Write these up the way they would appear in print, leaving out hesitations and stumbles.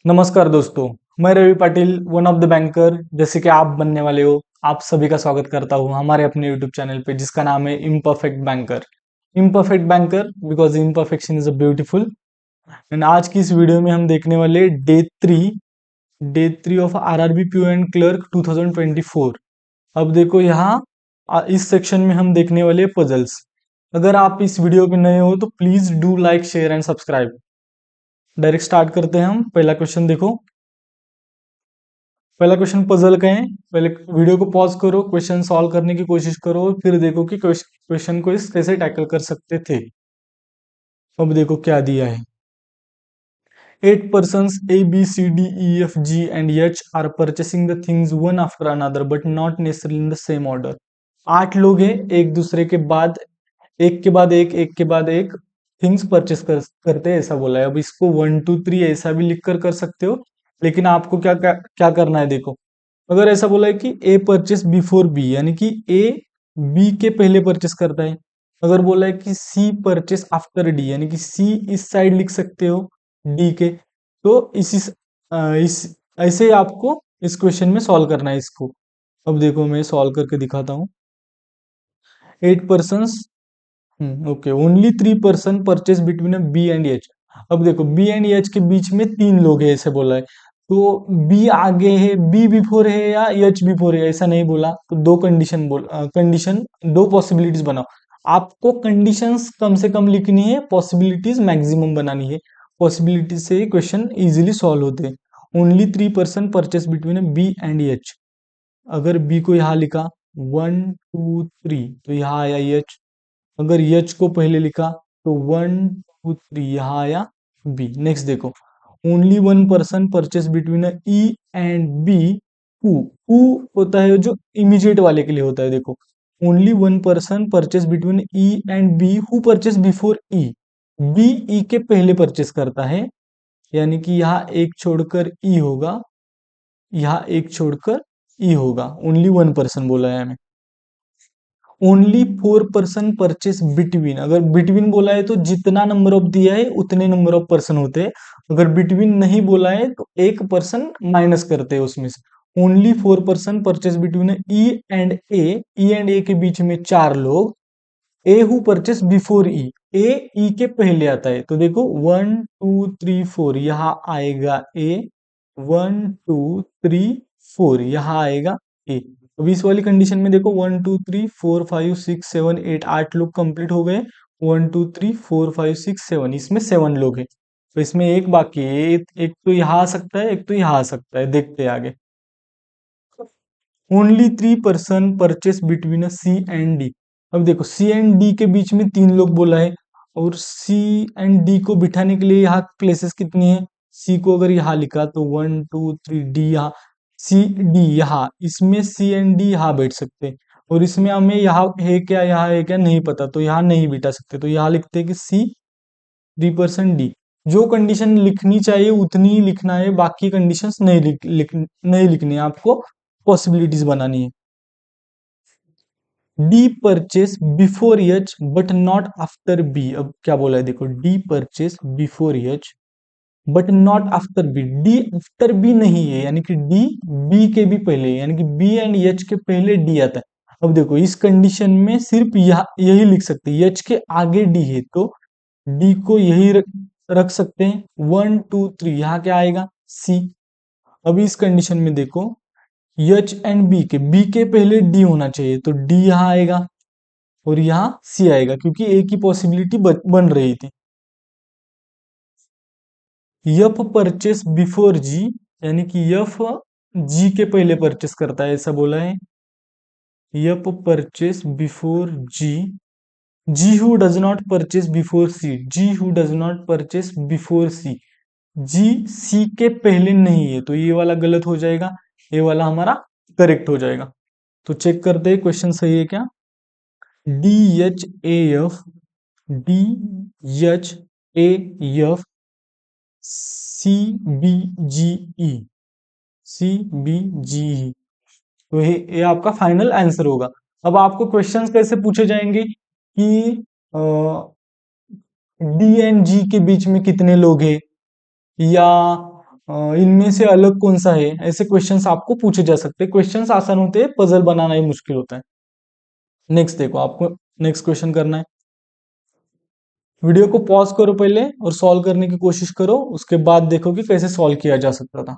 नमस्कार दोस्तों। मैं Ravi Patil, one of the banker. जैसे कि आप बनने वाले हो, आप सभी का स्वागत करता हूं हमारे अपने यूट्यूब चैनल पे जिसका नाम है imperfect banker. Imperfect banker because imperfection is a beautiful. And आज की इस वीडियो में हम देखने वाले day three of RRB PO and clerk 2024। अब देखो यहाँ इस सेक्शन में हम देखने वाले पजल्स। अगर आप इस वीडियो पे नए हो तो please do like share and subscribe. Direct start करते हैं हम। पहला क्वेश्चन देखो। पहला क्वेश्चन पजल का है। पहले वीडियो को पॉज करो, क्वेश्चन सॉल्व करने की कोशिश करो, फिर देखो कि क्वेश्चन को इस कैसे टैकल कर सकते थे। अब देखो क्या दिया है। 8 persons A, B, C, D, E, F, G and H are purchasing the things one after another but not necessarily in the same order। 8 लोग हैं, एक दूसरे के बाद एक के बाद एक थिंग्स परचेस करते हैं, ऐसा बोला है। अब इसको 1 2 3 ऐसा भी लिख कर सकते हो, लेकिन आपको क्या करना है देखो। अगर ऐसा बोला है कि ए परचेस बिफोर बी, यानी कि ए बी के पहले परचेस करता है। अगर बोला है कि सी परचेस आफ्टर डी, यानी कि सी इस साइड लिख सकते हो डी के। तो इस ऐसे ही आपको इस क्वेश्चन में सॉल्व करना है इसको। अब देखो मैं सॉल्व करके दिखाता हूँ। 8 person, okay, only 3 person purchase between B and H. अब देखो बी एंड एच के बीच में 3 लोग है ऐसे बोला है। तो बी आगे है, बी बिफोर है या एच बिफोर है, ऐसा नहीं बोला। तो दो कंडीशन, दो पॉसिबिलिटीज बनाओ। आपको कंडीशंस कम से कम लिखनी है, पॉसिबिलिटीज मैक्सिमम बनानी है। पॉसिबिलिटीज से क्वेश्चन इजीली सॉल्व होते हैं। Only 3 person purchase between B and H. अगर बी को यहाँ लिखा 1 2 3, तो यहाँ आया एच। अगर यच को पहले लिखा तो 1 2 3 यहाँ आया बी। नेक्स्ट देखो, only 1 person purchase between E and B who. Who होता है जो इमीडिएट वाले के लिए होता है। देखो, only 1 person purchase between E and B who purchase before E. B E के पहले परचेस करता है, यानी कि यहाँ एक छोड़कर ई होगा, यहाँ एक छोड़कर ई होगा। ओनली 1 पर्सन बोला है हमें। ओनली 4 पर्सन परचेस बिटवीन, अगर बिटवीन बोला है तो जितना नंबर ऑफ दिया है उतने नंबर ऑफ पर्सन होते हैं। अगर बिटवीन नहीं बोला है तो 1 पर्सन माइनस करते हैं उसमें से। Only 4 person purchase between E and A. E and A के बीच में 4 लोग। A who purchase before E. A E के पहले आता है, तो देखो 1 2 3 4 यहाँ आएगा ए। 1 2 3 4 यहाँ आएगा ए। अब इस वाली कंडीशन में देखो 1 2 3 4 5 6 7 8, 8 लोग कंप्लीट हो गए। 1 2 3 4 5 6 7, इसमें 7 लोग हैं। तो इसमें एक बाकी है, एक तो यहाँ आ सकता है, एक तो यहाँ आ सकता है। देखते हैं आगे। Only 3 person purchase between C and D. अब देखो सी एंड डी के बीच में 3 लोग बोला है, और सी एंड डी को बिठाने के लिए यहाँ प्लेसेस कितनी है। सी को अगर यहाँ लिखा तो 1 2 3 डी यहाँ, सी डी यहाँ, इसमें सी एंड डी यहाँ बैठ सकते हैं। और इसमें हमें यहाँ है क्या, यहाँ है क्या नहीं पता, तो यहाँ नहीं बिठा सकते। तो यहाँ लिखते हैं कि सी 3 पर्सन डी। जो कंडीशन लिखनी चाहिए उतनी ही लिखना है, बाकी कंडीशंस नहीं लिखनी है आपको, पॉसिबिलिटीज बनानी है। D purchase before H but not after B. अब क्या बोला है देखो, D purchase before H but not after B. D after B नहीं है, यानी कि डी बी के भी पहले है, यानी कि बी एंड एच के पहले डी आता है। अब देखो इस कंडीशन में सिर्फ यही लिख सकते हैं, एच के आगे डी है तो डी को यही रख सकते हैं। 1 2 3 यहाँ क्या आएगा सी। अभी इस कंडीशन में देखो, एच एंड बी के पहले डी होना चाहिए, तो डी यहाँ आएगा और यहाँ सी आएगा, क्योंकि ए की पॉसिबिलिटी बन रही थी। एफ परचेस बिफोर जी, यानी कि एफ जी के पहले परचेस करता है, ऐसा बोला है। F purchase before G. G who does not purchase before C. G who does not purchase before C. G C के पहले नहीं है, तो ये वाला गलत हो जाएगा, ये वाला हमारा करेक्ट हो जाएगा। तो चेक करते हैं क्वेश्चन सही है क्या। D H A F, D H A F, C B G E, C B G E. तो ये आपका फाइनल आंसर होगा। अब आपको क्वेश्चंस कैसे पूछे जाएंगे कि डी एंड जी के बीच में कितने लोग हैं, या इनमें से अलग कौन सा है, ऐसे क्वेश्चंस आपको पूछे जा सकते हैं। क्वेश्चंस आसान होते हैं, पजल बनाना ही मुश्किल होता है। नेक्स्ट देखो, आपको नेक्स्ट क्वेश्चन करना है। वीडियो को पॉज करो पहले और सॉल्व करने की कोशिश करो, उसके बाद देखो कि कैसे सॉल्व किया जा सकता था।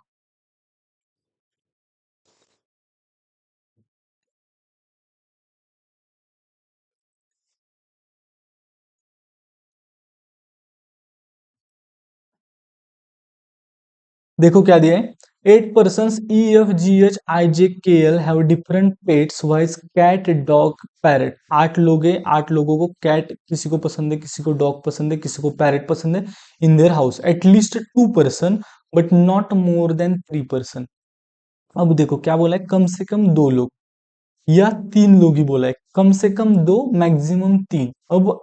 देखो क्या दिया है, 8 person EFGHIJKL have different pets viz cat dog parrot. 8 लोग हैं, 8 लोगों को कैट किसी को पसंद है, किसी को डॉग पसंद है, किसी को पैरट पसंद है in their house. At least 2 person but not more than 3 person. अब देखो क्या बोला है, कम से कम 2 लोग या 3 लोग ही बोला है, कम से कम 2 मैक्सिमम 3। अब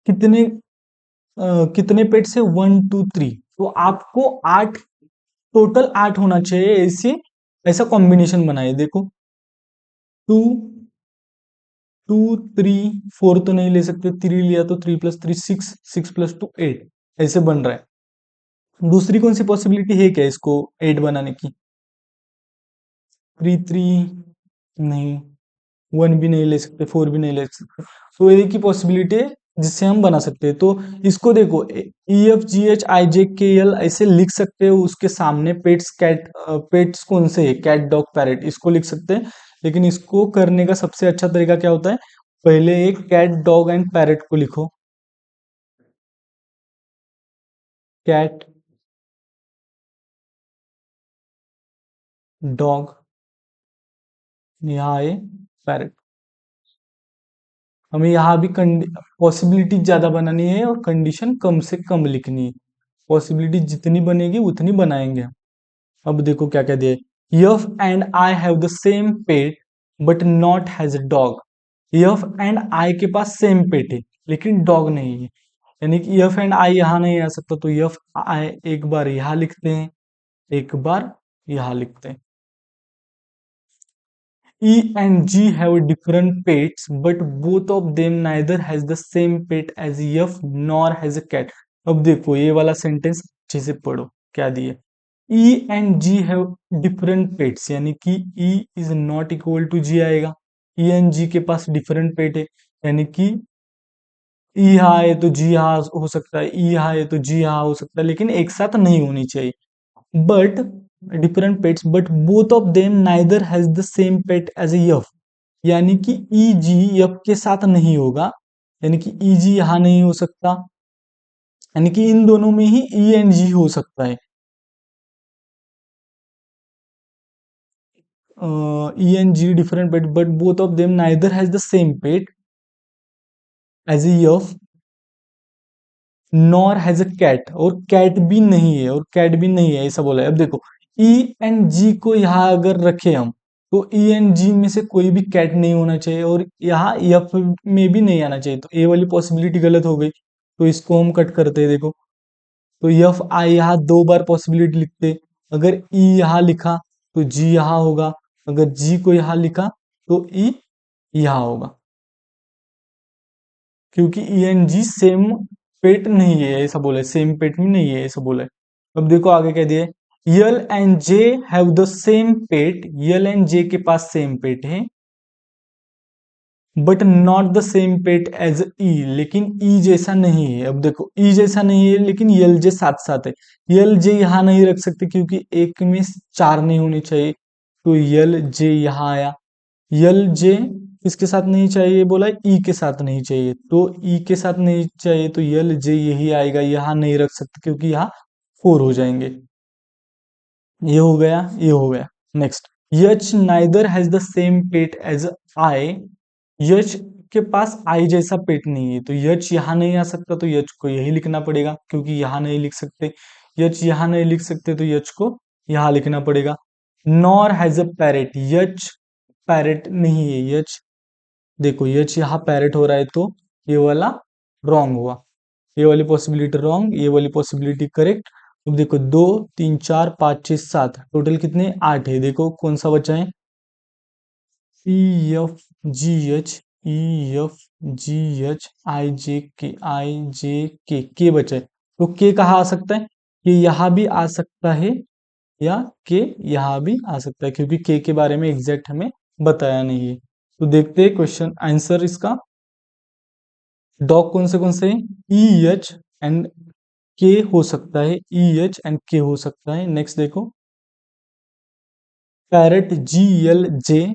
कितने कितने पेट्स है, 1 2 3, तो आपको 8, टोटल 8 होना चाहिए। ऐसे ऐसा कॉम्बिनेशन बनाए, देखो 2 2 3 4 तो नहीं ले सकते, 3 लिया तो 3 + 3 6, 6 + 2 8, ऐसे बन रहा है। दूसरी कौन सी पॉसिबिलिटी है क्या इसको 8 बनाने की, 3 3 नहीं, 1 भी नहीं ले सकते, 4 भी नहीं ले सकते, तो एक ही पॉसिबिलिटी है जिससे हम बना सकते हैं। तो इसको देखो, EFGHIJKL ऐसे लिख सकते हो, उसके सामने पेट्स कैट, पेट्स कौन से है, कैट डॉग पैरेट, इसको लिख सकते हैं। लेकिन इसको करने का सबसे अच्छा तरीका क्या होता है, पहले एक कैट डॉग एंड पैरेट को लिखो, कैट डॉग, यहाँ है पैरेट। हमें यहाँ भी पॉसिबिलिटी ज्यादा बनानी है और कंडीशन कम से कम लिखनी है। पॉसिबिलिटी जितनी बनेगी उतनी बनाएंगे हम। अब देखो क्या क्या दिया है, F and I have the same pet but not has a dog. F and I के पास सेम पेट है लेकिन डॉग नहीं है, यानी कि यफ एंड आई यहाँ नहीं आ सकता, तो यफ आई एक बार यहाँ लिखते हैं, एक बार यहाँ लिखते हैं। E and G have different pets, but both of them neither has the same pet as F nor has a cat. अब देखो ये वाला सेंटेंस अच्छे से पढ़ो, क्या दिए, E and G have different pets, यानी कि E is not equal to G आएगा। E and G के पास different pet है, यानी कि E यहाँ है तो G यहाँ हो सकता है, E यहाँ है तो G यहाँ हो सकता है, लेकिन एक साथ नहीं होनी चाहिए। But different pets but both of them neither has the same pet as F, यानी कि ई जी यफ के साथ नहीं होगा, यानी कि ई जी यहां नहीं हो सकता, यानी कि इन दोनों में ही ई एंड जी हो सकता है। E and G different pet but both of them neither has the same pet as F nor has a cat, और कैट भी नहीं है, और कैट भी नहीं है ऐसा बोला है। अब देखो ई एंड जी को यहाँ अगर रखे हम, तो ई एंड जी में से कोई भी कैट नहीं होना चाहिए, और यहाँ एफ में भी नहीं आना चाहिए, तो ए वाली पॉसिबिलिटी गलत हो गई, तो इसको हम कट करते हैं। देखो तो एफ आई यहाँ 2 बार पॉसिबिलिटी लिखते, अगर ई यहाँ लिखा तो जी यहाँ होगा, अगर जी को यहाँ लिखा तो ई यहाँ होगा, क्योंकि ई एन जी सेम पेट नहीं है ऐसा बोला है, सेम पेट में नहीं है ऐसा बोला है। अब देखो आगे क्या दिया है, L and J have the same pet, L and J के पास सेम पेट है, but not the same pet as E, लेकिन ई जैसा नहीं है। अब देखो ई जैसा नहीं है लेकिन यल जे साथ साथ है, यल जे यहाँ नहीं रख सकते क्योंकि एक में 4 नहीं होने चाहिए, तो यल जे यहाँ आया। यल जे किसके साथ नहीं चाहिए बोला, ई के साथ नहीं चाहिए, तो ई के साथ नहीं चाहिए तो यल जे यही आएगा, यहाँ नहीं रख सकते क्योंकि यहाँ 4 हो जाएंगे। ये हो गया, ये हो गया। Next, H neither has the same pet as I, H के पास आई जैसा पेट नहीं है, तो यच यहाँ नहीं आ सकता, तो यच को यही लिखना पड़ेगा क्योंकि यहाँ नहीं लिख सकते, यच यहाँ नहीं लिख सकते तो यच को यहाँ लिखना पड़ेगा। Nor has a parrot, H parrot नहीं है, यच देखो यच यहाँ पैरेट हो रहा है, तो ये वाला रॉन्ग हुआ, ये वाली पॉसिबिलिटी रॉन्ग, ये वाली पॉसिबिलिटी करेक्ट। अब देखो 2 3 4 5 6 7, टोटल कितने 8 है, देखो कौन सा बचा है, EFGH, EFGH, IJK, IJK, के बचा है, तो के कहाँ आ सकता है, कि यहाँ भी आ सकता है या के यहाँ भी आ सकता है, क्योंकि के बारे में एग्जैक्ट हमें बताया नहीं है। तो देखते हैं क्वेश्चन आंसर इसका। डॉग कौन से हैं? ई एच एंड के हो सकता है, ई एच एंड के हो सकता है। नेक्स्ट देखो, parrot G L J,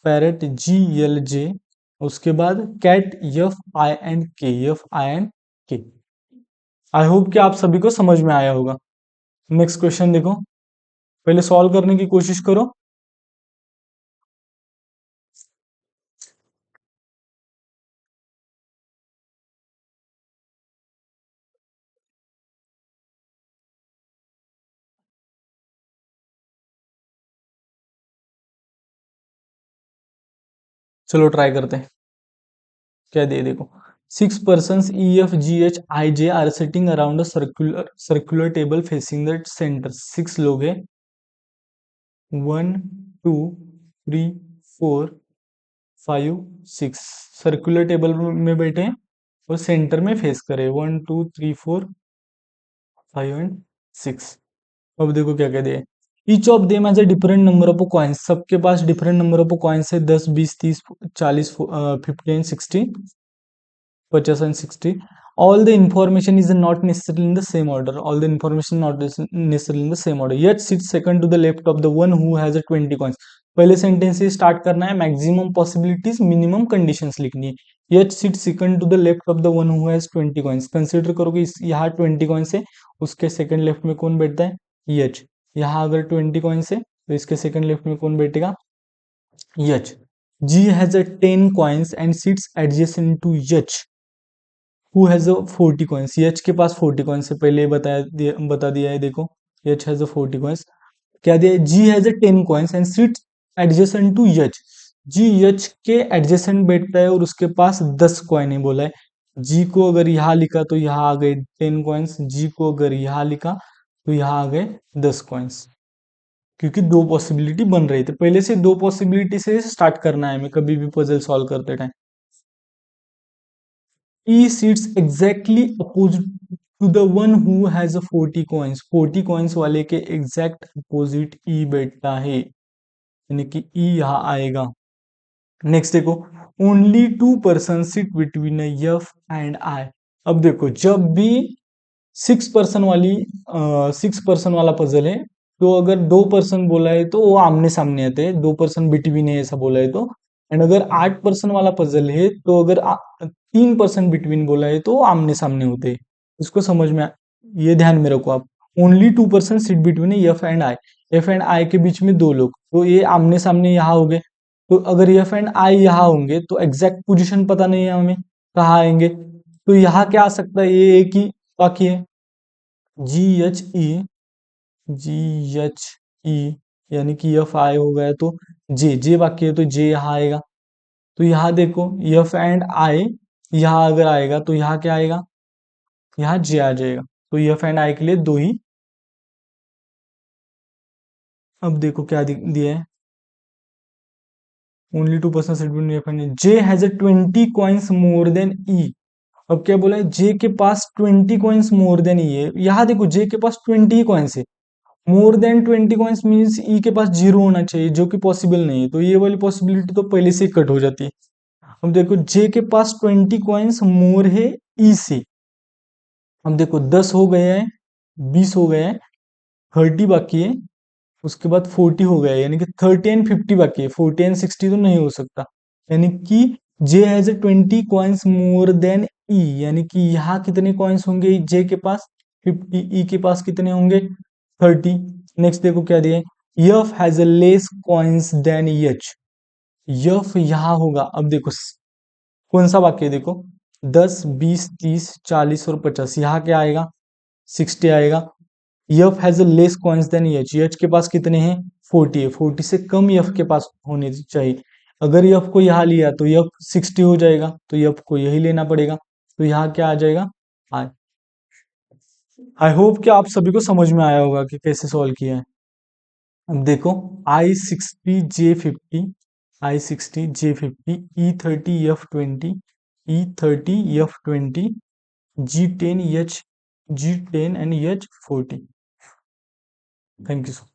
parrot G L J. उसके बाद कैट एफ आई एंड के, एफ आई एंड के। आई होप कि आप सभी को समझ में आया होगा। नेक्स्ट क्वेश्चन देखो, पहले सॉल्व करने की कोशिश करो। चलो ट्राई करते हैं, क्या दे देखो। 6 persons E F G H I J are sitting around a circular table facing the centre. 6 लोग हैं, 1 2 3 4 5 6 सर्कुलर टेबल में बैठे हैं और सेंटर में फेस करे, 1 2 3 4 5 एंड 6। अब देखो क्या कहते हैं, each of them has a different number of coins. सबके पास डिफरेंट नंबर ऑफ कॉइन्स है, 10 20 30 40 50 and 60, 50 and 60। All the information is not necessarily in the same order. All the information not necessarily in the same order. Yet sits second to the left of the one who has a 20 coins. पहले sentence से start करना है, maximum possibilities minimum conditions लिखनी है। Yet sit second to the left of the one who has 20 coins. Consider करो कि यहाँ 20 coins है, उसके सेकंड लेफ्ट में कौन बैठता है? यच। यहाँ अगर 20 कॉइन्स है तो इसके सेकंड लेफ्ट में कौन बैठेगा? H. G has a 10 coins and sits adjacent to H who has a 40 coins. H के पास 40 कॉइन्स है, पहले बता दिया है देखो। H has a 40 coins. क्या दिया है? G has a 10 coins and sits adjacent to H. G H के एडजेसेंट बैठता है और उसके पास 10 कॉइन है बोला है। जी को अगर यहाँ लिखा तो यहाँ आ गए 10 कॉइन्स, जी को अगर यहाँ लिखा तो यहाँ आ गए 10 कॉइन्स, क्योंकि दो पॉसिबिलिटी बन रही थी। पहले से दो पॉसिबिलिटी से स्टार्ट करना है हमें कभी भी पजल सॉल्व करते time. E sits exactly opposite to the one who has a 40 coins. 40 coins वाले के एग्जैक्ट अपोजिट E बैठता है, यानी कि E यहाँ आएगा। नेक्स्ट देखो, only 2 person sit between F and I. अब देखो, जब भी 6 पर्सन वाली 6 पर्सन वाला पजल है, तो अगर 2 पर्सन बोला है तो वो आमने सामने आते हैं, 2 पर्सन बिटवीन है ऐसा बोला है तो। एंड अगर 8 पर्सन वाला पजल है तो अगर 3 पर्सन बिटवीन बोला है तो वो आमने सामने होते हैं। इसको समझ में ये ध्यान में रखो आप। Only 2 person sit between F and I. F and I के बीच में दो लोग, तो ये आमने सामने यहाँ हो गए। तो अगर एफ एंड आई यहाँ होंगे तो एग्जैक्ट पोजीशन पता नहीं है हमें कहाँ आएंगे, तो यहाँ क्या आ सकता है? ये एक ही बाकी है, जी एच ई, जी एच ई, यानी कि एफ आई हो गया तो जे, जे बाकी है तो जे यहाँ आएगा। तो यहाँ देखो, एफ एंड आई यहाँ अगर आएगा तो यहाँ क्या आएगा? यहाँ जे आ जाएगा। तो एफ एंड आई के लिए दो ही। अब देखो क्या दिया है, only 2 person sit between F and J has a 20 coins more than E. अब क्या बोला है? जे के पास 20 कॉइन्स मोर देन ई है। यहाँ देखो, जे के पास 20 कॉइन्स है, मोर देन 20 कॉइन्स मीन्स ई के पास 0 होना चाहिए, जो कि पॉसिबल नहीं है। तो ये वाली पॉसिबिलिटी तो पहले से कट हो जाती है। अब देखो, जे के पास 20 कॉइन्स मोर है ई से। अब देखो 10 हो गए हैं, 20 हो गए हैं, 30 बाकी है, उसके बाद 40 हो गया है, यानी कि 30 एंड 50 बाकी है। 40 एंड 60 तो नहीं हो सकता, यानी कि जे हैज 20 कॉइन्स मोर देन ई, यानी कि यहाँ कितने कॉइन्स होंगे जे के पास? 50। ई के पास कितने होंगे? 30। नेक्स्ट देखो क्या दिया है, F has a less coins than H. F यहाँ होगा। अब देखो कौन सा वाक्य है, देखो 10 20 30 40 और 50, यहाँ क्या आएगा? 60 आएगा। F has a less coins than H, H के पास कितने हैं? 40 है, 40 से कम यफ के पास होने चाहिए। अगर यफ को यहाँ लिया तो यफ 60 हो जाएगा, तो यफ को यही लेना पड़ेगा। तो यहाँ क्या आ जाएगा? आई। आई होप कि आप सभी को समझ में आया होगा कि कैसे सॉल्व किया है। अब देखो, I60J50, I60J50, E30F20, E30F20, G10 H, G10 and H40। Thank you so.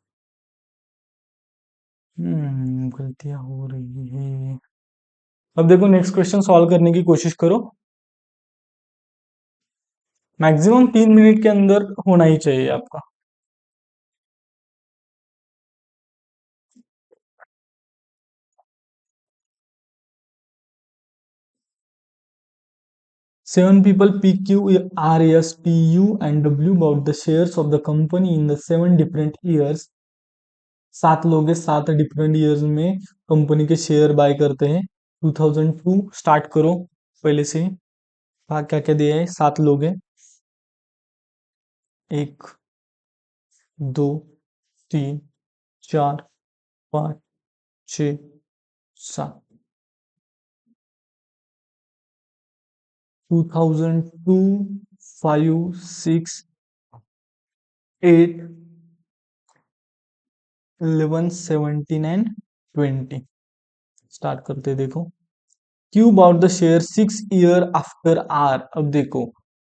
गलतियां हो रही है। अब देखो नेक्स्ट क्वेश्चन सॉल्व करने की कोशिश करो। मैक्सिमम 3 मिनट के अंदर होना ही चाहिए आपका। 7 people P, Q, R, S, T, U and W bought the shares of the company in the 7 different years। 7 लोग हैं, 7 डिफरेंट ईयर्स में कंपनी के शेयर बाय करते हैं। 2002 स्टार्ट करो पहले से ही। क्या क्या दिया है, 7 लोग हैं। 1, 2, 3, 4, 5, 6, 7। 2002, 5, 6, 8, 11, 17 एंड 20। स्टार्ट करते हैं, देखो। Q bought the share 6 year after R. अब देखो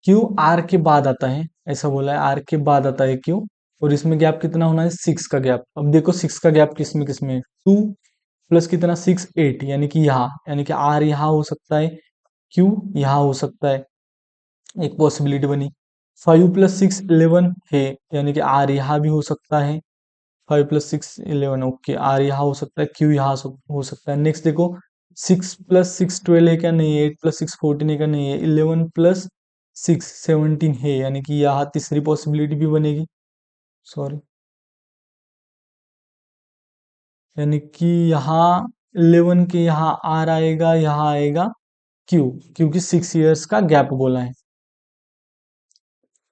क्यू आर के बाद आता है, ऐसा बोला है, आर के बाद आता है क्यू। और इसमें गैप कितना होना है, 6 का गैप। अब देखो 6 का गैप किसमें किसमें, 2 प्लस कितना 6, 8, यानी कि यहाँ, यानी कि आर यहाँ हो सकता है, क्यू यहाँ हो सकता है। एक पॉसिबिलिटी बनी। 5 + 6, 11 है, यानी कि आर यहाँ भी हो सकता है। 5 + 6, 11, ओके, आर यहाँ हो सकता है, क्यू यहाँ हो सकता है। नेक्स्ट देखो 6 + 6, 12 है क्या, नहीं है। 8 + 6, 14 है क्या, नहीं है। 11 + 6, 17 है, यानी कि यहाँ तीसरी पॉसिबिलिटी भी बनेगी। सॉरी, यानी कि यहाँ 11 के यहाँ आर आएगा, यहाँ आएगा क्यू, क्योंकि 6 ईयर्स का गैप बोला है।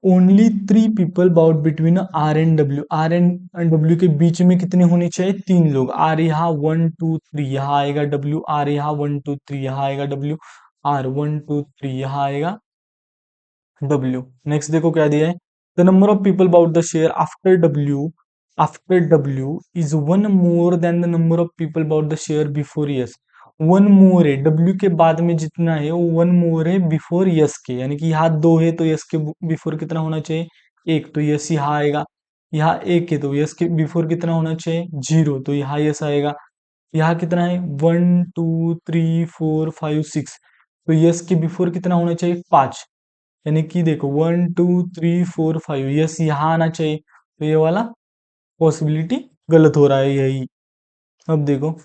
Only 3 people bought between R and W. R and W के बीच में कितने होने चाहिए, 3 लोग। आर यहाँ 1, 2, 3 यहाँ आएगा, डब्ल्यू आर यहाँ 1, 2, 3 यहाँ आएगा, डब्ल्यू आर 1, 2, 3 यहाँ आएगा, डब्ल्यू। नेक्स्ट देखो क्या दिया है, the number of people bought the share after W is 1 more than the number of people bought the share before S. 1 more है, डब्ल्यू के बाद में जितना है वो 1 more है बिफोर यस के, यानी कि यहाँ 2 है तो यस के बिफोर कितना होना चाहिए, 1, तो यस यहाँ आएगा। यहाँ 1 है तो यस के बिफोर कितना होना चाहिए, 0, तो यहाँ यस आएगा। यहाँ कितना है, 1, 2, 3, 4, 5, 6, तो यस के बिफोर कितना होना चाहिए, 5। यानी कि देखो 1, 2, 3, 4, 5, यस यहाँ आना चाहिए, तो ये वाला पॉसिबिलिटी गलत हो रहा है यही। अब देखो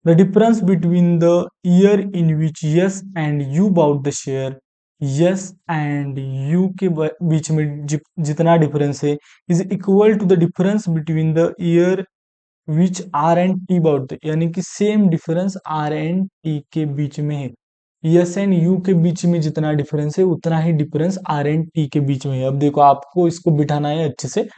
the difference between the year in which S and U bought the share. S and U के बीच में जितना डिफरेंस है is equal to the difference between the year which R and T bought the, यानी कि same difference R and T के बीच में है। यस एंड यू के बीच में जितना डिफरेंस है उतना ही डिफरेंस आर एंड टी के बीच में है। अब देखो आपको इसको बिठाना है अच्छे से।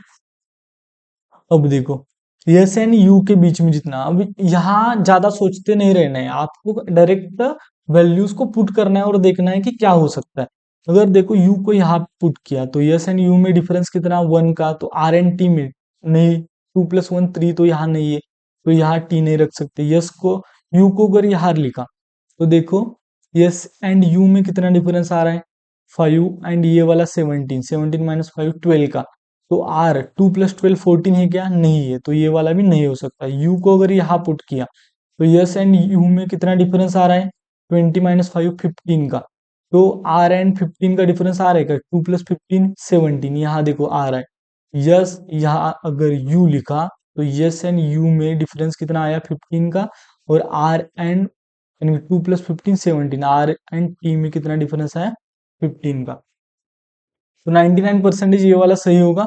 अब देखो यस एंड यू के बीच में जितना, अब यहाँ ज्यादा सोचते नहीं रहना है, आपको डायरेक्ट वैल्यूज को पुट करना है और देखना है कि क्या हो सकता है। अगर देखो यू को यहाँ पुट किया तो यस एंड यू में डिफरेंस कितना 1 का, तो आर एंड टी में नहीं, 2 + 1, 3, तो यहाँ नहीं है, तो यहाँ टी नहीं रख सकते। यस को यू को अगर यहाँ लिखा तो देखो यस एंड यू में कितना डिफरेंस आ रहा है, 5 एंड ये वाला 17, 17 - 5 12 का। तो आर 2 + 12 14 है क्या, नहीं है, तो ये वाला भी नहीं हो सकता। यू को अगर यहाँ पुट किया तो यस एंड यू में कितना डिफरेंस आ रहा है, 20 - 5 15 का। तो आर एंड 15 का डिफरेंस आ रहा है क्या, 2 + 15 17, यहाँ देखो आ रहा है। यस यहाँ अगर यू लिखा तो यस एंड यू में डिफरेंस कितना आया 15 का, और आर एंड यानी 2 + 15 17, आर एंड टी में कितना डिफरेंस आया 15 का। तो 99% ये वाला सही होगा।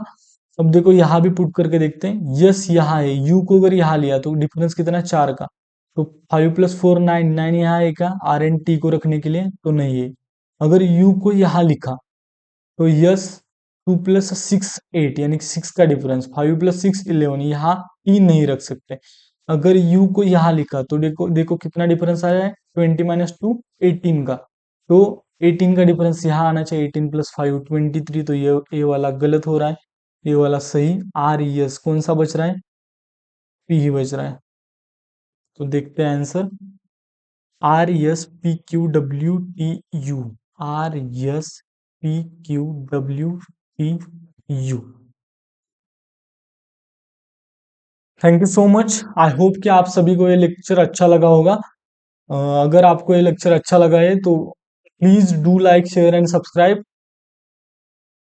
अब देखो यहाँ भी पुट करके देखते हैं, यस यहाँ है, यू को अगर यहाँ लिया तो डिफरेंस कितना है 4 का। तो 5 + 4 9, 9 यहाँ है क्या, आर एन टी को रखने के लिए, तो नहीं है। अगर यू को यहाँ लिखा तो यस 2 + 6 8, यानी कि 6 का डिफरेंस, 5 + 6 11, यहाँ टी नहीं रख सकते। अगर यू को यहाँ लिखा तो देखो देखो कितना डिफरेंस आया है, 20 - 2 18 का। तो 18 का डिफरेंस यहाँ आना चाहिए, 18 + 5 23, तो ये वाला गलत हो रहा है, ये वाला सही। आर यस कौन सा बच रहा है, पी ही बच रहा है। तो देखते हैं answer, RSPQWTU, RSPQWTU। Thank you so much. I hope कि आप सभी को ये लेक्चर अच्छा लगा होगा। अगर आपको ये लेक्चर अच्छा लगा है तो please do like share and subscribe.